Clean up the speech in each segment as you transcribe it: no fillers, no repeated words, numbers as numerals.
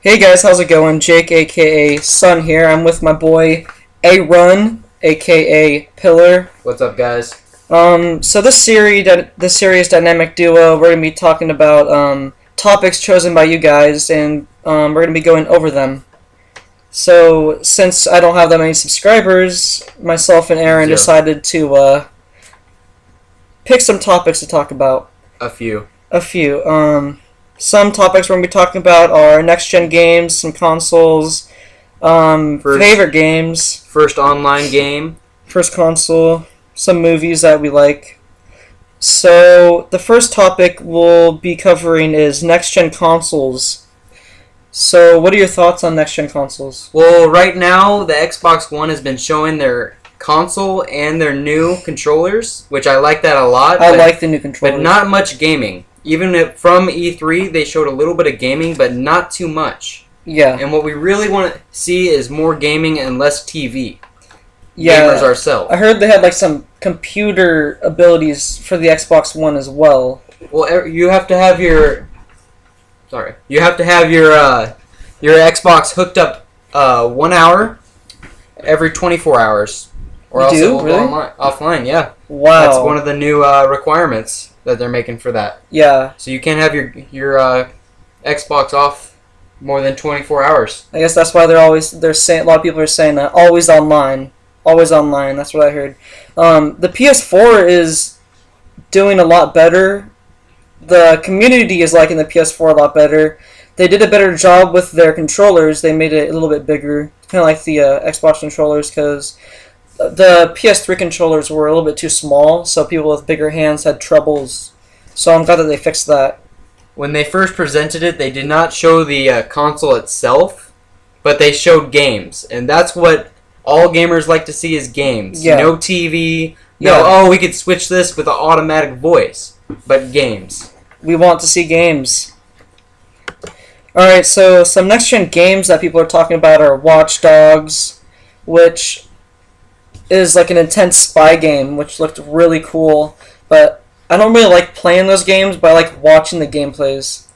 Hey guys, how's it going? Jake, aka Sun here. I'm with my boy A Run, aka Pillar. What's up, guys? So this series Dynamic Duo, we're gonna be talking about topics chosen by you guys, and we're gonna be going over them. So since I don't have that many subscribers, myself and Aaron Zero. decided to pick some topics to talk about. A few. A few. Some topics we're going to be talking about are next-gen games, some consoles, favorite games, First online game. first console, some movies that we like. So, the first topic we'll be covering is next-gen consoles. So, what are your thoughts on next-gen consoles? Well, right now, the Xbox One has been showing their console and their new controllers, which I like that a lot. I like the new controllers. But not much gaming. Even from E3, they showed a little bit of gaming, but not too much. Yeah. And what we really want to see is more gaming and less TV. Yeah. Gamers ourselves. I heard they had like some computer abilities for the Xbox One as well. Well, you have to have your... Sorry. You have to have your Xbox hooked up 1 hour every 24 hours. Or You else do? it will Really? go offline, yeah. Wow. That's one of the new requirements that they're making for that. Yeah. So you can't have your Xbox off more than 24 hours. I guess that's why they're saying, a lot of people are saying that always online. That's what I heard. The PS4 is doing a lot better. The community is liking the PS4 a lot better. They did a better job with their controllers. They made it a little bit bigger, kind of like the Xbox controllers, because the PS3 controllers were a little bit too small, so people with bigger hands had troubles. So I'm glad that they fixed that. When they first presented it, they did not show the console itself, but they showed games. And that's what all gamers like to see is games. Yeah. No TV, no, Yeah. oh, we could switch this with an automatic voice. But games. We want to see games. Alright, so some next-gen games that people are talking about are Watch Dogs, which is like an intense spy game, which looked really cool. But I don't really like playing those games, but I like watching the gameplays.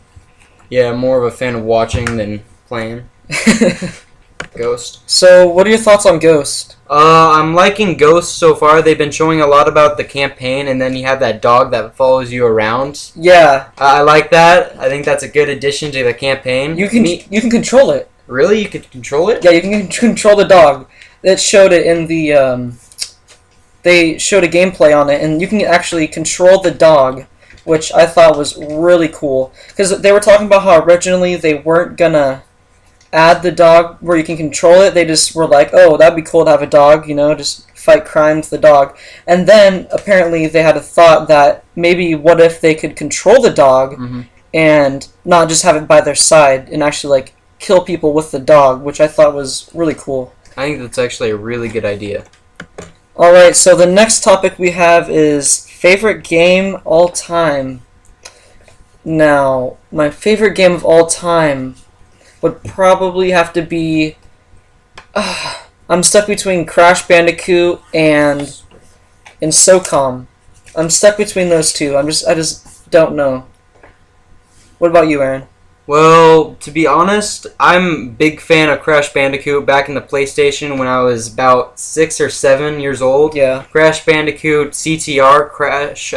Yeah, I'm more of a fan of watching than playing. Ghost. So, what are your thoughts on Ghost? I'm liking Ghost so far. They've been showing a lot about the campaign, and then you have that dog that follows you around. Yeah. I like that. I think that's a good addition to the campaign. You can control it. Really? You could control it? Yeah, you can control the dog. It showed it in the they showed a gameplay on it, and you can actually control the dog, which I thought was really cool. Because they were talking about how originally they weren't gonna add the dog where you can control it. They just were like, oh, that'd be cool to have a dog, just fight crime with the dog. And then apparently they had a thought that maybe what if they could control the dog and not just have it by their side and actually like kill people with the dog, which I thought was really cool. I think that's actually a really good idea. Alright, so the next topic we have is favorite game all time. Now, my favorite game of all time would probably have to be... I'm stuck between Crash Bandicoot and SOCOM. I'm stuck between those two. I just don't know. What about you, Aaron? Well, to be honest, I'm a big fan of Crash Bandicoot back in the PlayStation when I was about 6 or 7 years old. Yeah. Crash Bandicoot CTR, Crash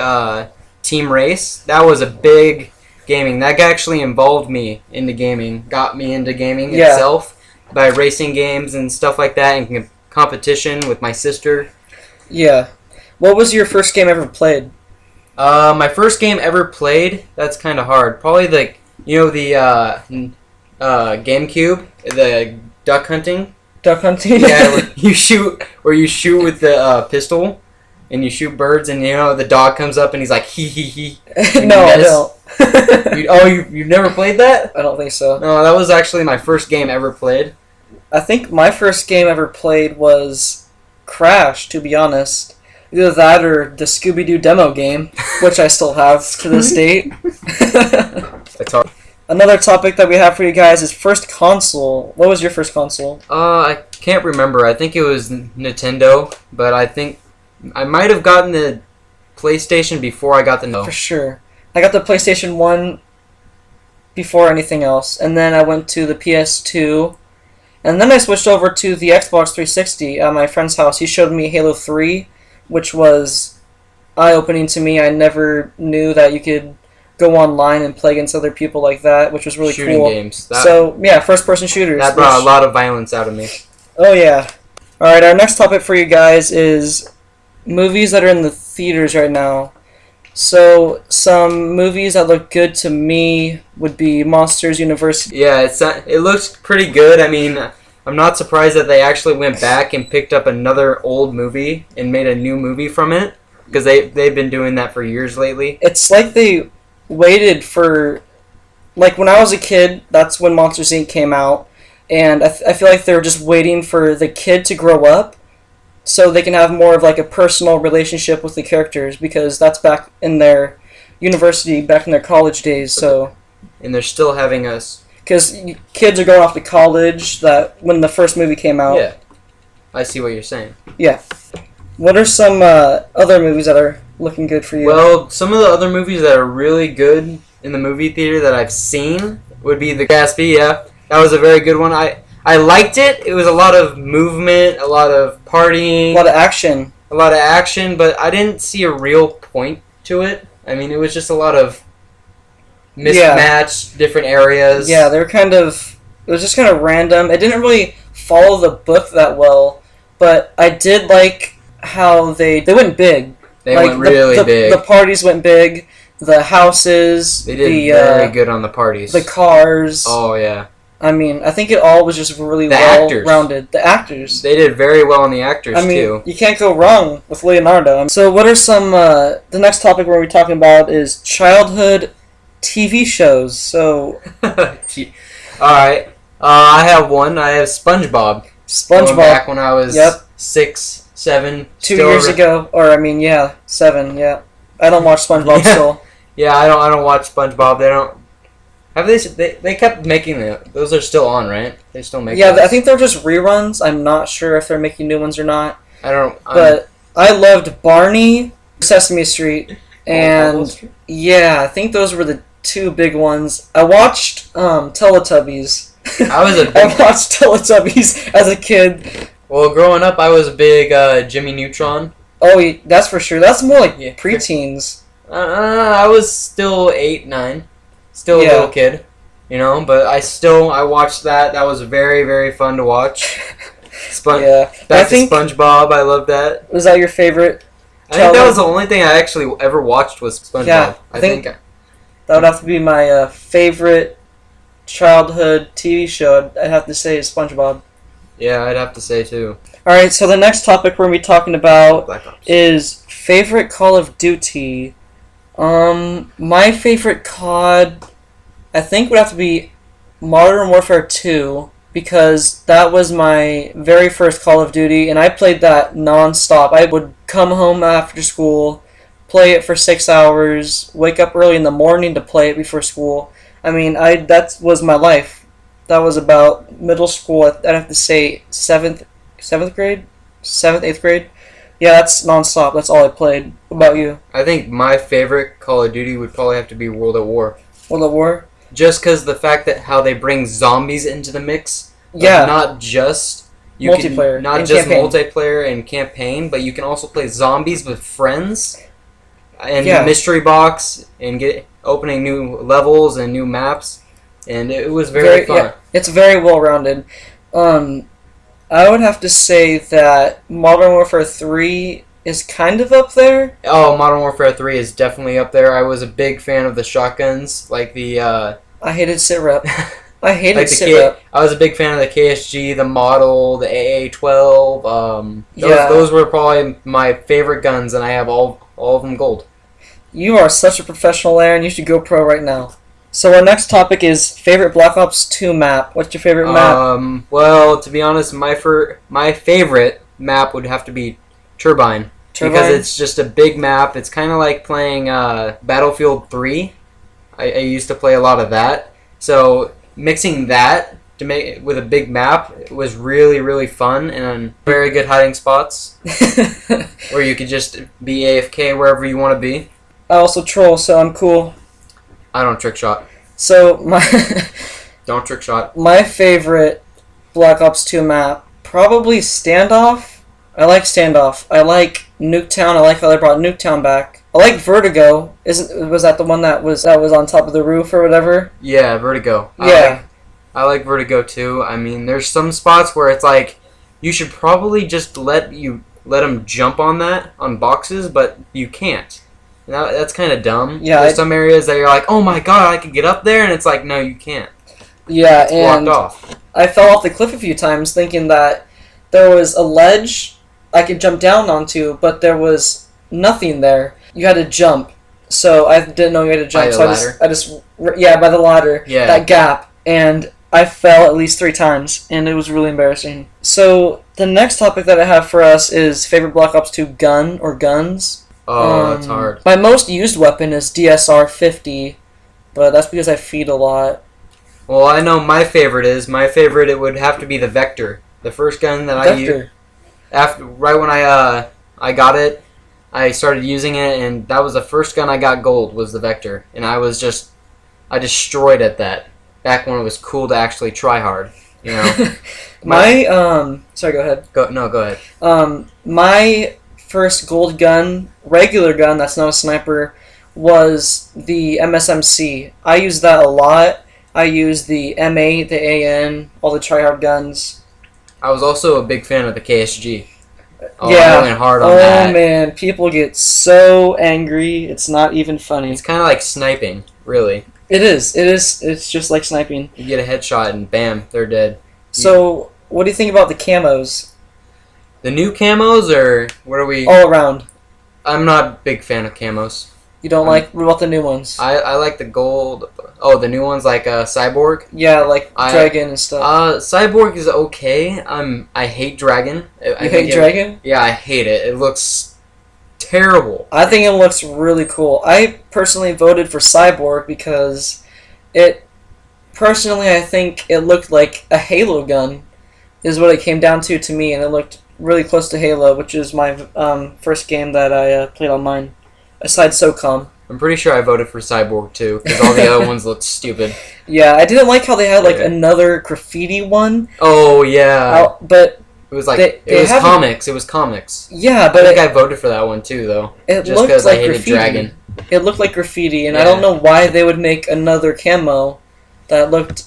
Team Race. That was a big gaming. That actually involved me into gaming, got me into gaming itself by racing games and stuff like that and competition with my sister. Yeah. What was your first game ever played? My first game ever played, that's kind of hard. Probably the GameCube, the duck hunting. Duck hunting? Yeah, where you shoot with the pistol, and you shoot birds, and the dog comes up and he's like hee hee hee. No, I don't. You've never played that? I don't think so. No, that was actually my first game ever played. I think my first game ever played was Crash, to be honest. Either that or the Scooby-Doo demo game, which I still have to this date. That's hard. Another topic that we have for you guys is first console. What was your first console? I can't remember. I think it was Nintendo, but I think I might have gotten the PlayStation before I got the For sure. I got the PlayStation 1 before anything else. And then I went to the PS2. And then I switched over to the Xbox 360 at my friend's house. He showed me Halo 3, which was eye-opening to me. I never knew that you could go online and play against other people like that, which was really Shooting cool. games. So, yeah, first-person shooters. That brought a lot of violence out of me. Oh, yeah. Alright, our next topic for you guys is movies that are in the theaters right now. So, some movies that look good to me would be Monsters University. Yeah, it looks pretty good. I mean, I'm not surprised that they actually went back and picked up another old movie and made a new movie from it, because they've been doing that for years lately. It's like they waited for... Like, when I was a kid, that's when Monsters, Inc. came out, and I feel like they were just waiting for the kid to grow up so they can have more of like a personal relationship with the characters, because that's back in their university, back in their college days. So, and they're still having us, because kids are going off to college that when the first movie came out. Yeah, I see what you're saying. Yeah. What are some other movies that are looking good for you? Well, some of the other movies that are really good in the movie theater that I've seen would be The Gatsby. Yeah, that was a very good one. I liked it. It was a lot of movement, a lot of partying. A lot of action. But I didn't see a real point to it. I mean, it was just a lot of mismatched different areas. Yeah, they were it was just kind of random. It didn't really follow the book that well, but I did like how they went big. They went really big. The parties went big. The houses. They did very good on the parties. The cars. Oh, yeah. I mean, I think it all was just really well-rounded. The actors. They did very well on the actors, too. You can't go wrong with Leonardo. So what are some... the next topic we're going to be talking about is childhood TV shows. So... Alright. I have one. I have SpongeBob. Going back when I was 6, 7. 2 years ago. Or, 7, yeah. I don't watch SpongeBob still. Yeah, I don't watch SpongeBob. They don't... Have they kept making it? Those are still on, right? They still make. Yeah, those. I think they're just reruns. I'm not sure if they're making new ones or not. But I loved Barney, Sesame Street, and I think those were the two big ones. I watched Teletubbies. I watched Teletubbies as a kid. Well, growing up, I was a big Jimmy Neutron. Oh, that's for sure. That's more like preteens. I was still 8, 9. Still a little kid, but I watched that. That was very, very fun to watch. Back to SpongeBob, I love that. Was that your favorite? I think that was the only thing I actually ever watched was SpongeBob. Yeah, I think that would have to be my favorite childhood TV show. I'd have to say is SpongeBob. Yeah, I'd have to say too. Alright, so the next topic we're going to be talking about is favorite Call of Duty. My favorite COD, I think, would have to be Modern Warfare 2, because that was my very first Call of Duty, and I played that non-stop. I would come home after school, play it for 6 hours, wake up early in the morning to play it before school. I mean, that was my life. That was about middle school. I'd have to say 7th grade? 7th, 8th grade? Yeah, that's non-stop. That's all I played. What about you? I think my favorite Call of Duty would probably have to be World at War. World at War? Just because the fact that how they bring zombies into the mix. Yeah. Not just... multiplayer. Not just multiplayer and campaign, but you can also play zombies with friends. And mystery box and opening new levels and new maps. And it was very fun. Yeah, it's very well-rounded. I would have to say that Modern Warfare 3 is kind of up there. Oh, Modern Warfare 3 is definitely up there. I was a big fan of the shotguns, like the... I hated SITREP. I hated SITREP. I was a big fan of the KSG, the Model, the AA-12. Those were probably my favorite guns, and I have all of them gold. You are such a professional, Aaron. You should go pro right now. So our next topic is favorite Black Ops 2 map. What's your favorite map? Well, to be honest, my favorite map would have to be Turbine. Because it's just a big map. It's kind of like playing Battlefield 3. I used to play a lot of that. So mixing that to make with a big map was really, really fun, and very good hiding spots where you could just be AFK wherever you want to be. I also troll, so I'm cool. I don't trick shot. So my Don't trick shot. my favorite Black Ops 2 map, probably Standoff. I like Standoff. I like Nuketown. I like how they brought Nuketown back. I like Vertigo. Was that the one that was on top of the roof or whatever? Yeah, Vertigo. Yeah. I like Vertigo too. I mean, there's some spots where it's like you should probably just let them jump on boxes, but you can't. That's kind of dumb. Yeah. There's some areas that you're like, oh my god, I could get up there, and it's like, no, you can't. Yeah, It's and blocked off. I fell off the cliff a few times thinking that there was a ledge I could jump down onto, but there was nothing there. You had to jump, so I didn't know you had to jump. By the So ladder? I just by the ladder. Yeah. That gap, and I fell at least 3 times, and it was really embarrassing. So the next topic that I have for us is favorite Black Ops 2 gun or guns. Oh, that's hard. My most used weapon is DSR 50, but that's because I feed a lot. Well, I know my favorite is. My favorite, it would have to be the Vector. The first gun that I used. Right when I got it, I started using it, and that was the first gun I got gold, was the Vector. And I destroyed at that. Back when it was cool to actually try hard, you know. Sorry, go ahead. Go ahead. My first gold gun, regular gun that's not a sniper, was the MSMC. I used that a lot. I used the M8, the AN, all the tryhard guns. I was also a big fan of the KSG. Oh, yeah. I went hard on that. Oh man, people get so angry. It's not even funny. It's kind of like sniping, really. It is. It's just like sniping. You get a headshot and bam, they're dead. So, what do you think about the camos? The new camos, or what are we? All around. I'm not a big fan of camos. You don't like? What about the new ones? I like the gold. Oh, the new ones like Cyborg. Yeah, like Dragon and stuff. Cyborg is okay. I hate Dragon. You hate Dragon? Yeah, I hate it. It looks terrible. I think it looks really cool. I personally voted for Cyborg because I think it looked like a Halo gun is what it came down to me, and it looked really close to Halo, which is my first game that I played on mine, aside SOCOM. I'm pretty sure I voted for Cyborg too, because all the other ones looked stupid. Yeah, I didn't like how they had like another graffiti one. Oh yeah, but it was like it was comics. It was comics. Yeah, but I think I voted for that one too, though. It just looked because like I hated graffiti. Dragon. It looked like graffiti, and Yeah. I don't know why they would make another camo that looked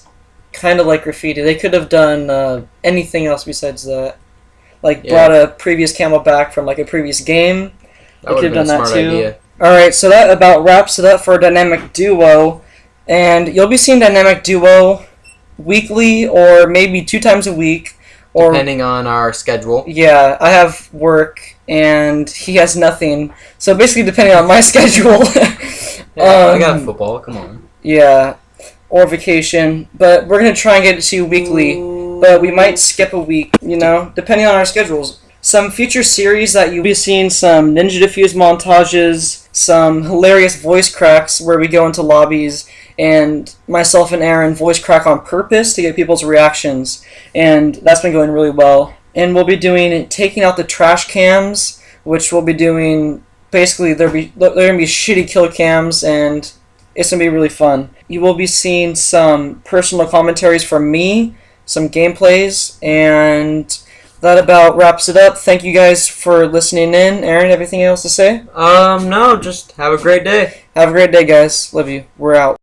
kind of like graffiti. They could have done anything else besides that. Like brought a previous camo back from like a previous game. That would have been a smart idea. Alright, so that about wraps it up for Dynamic Duo. And you'll be seeing Dynamic Duo weekly or maybe 2 times a week. Or, depending on our schedule. Yeah, I have work and he has nothing. So basically depending on my schedule. I got football, come on. Yeah, or vacation. But we're going to try and get it to you weekly. But we might skip a week, depending on our schedules. Some future series that you'll be seeing some Ninja Diffuse montages, some hilarious voice cracks where we go into lobbies, and myself and Aaron voice crack on purpose to get people's reactions. And that's been going really well. And we'll be doing taking out the trash cams, which we'll be doing, basically they're going to be shitty kill cams, and it's going to be really fun. You will be seeing some personal commentaries from me, some gameplays, and that about wraps it up. Thank you guys for listening in. Aaron, anything else to say? No, just have a great day. Have a great day, guys. Love you. We're out.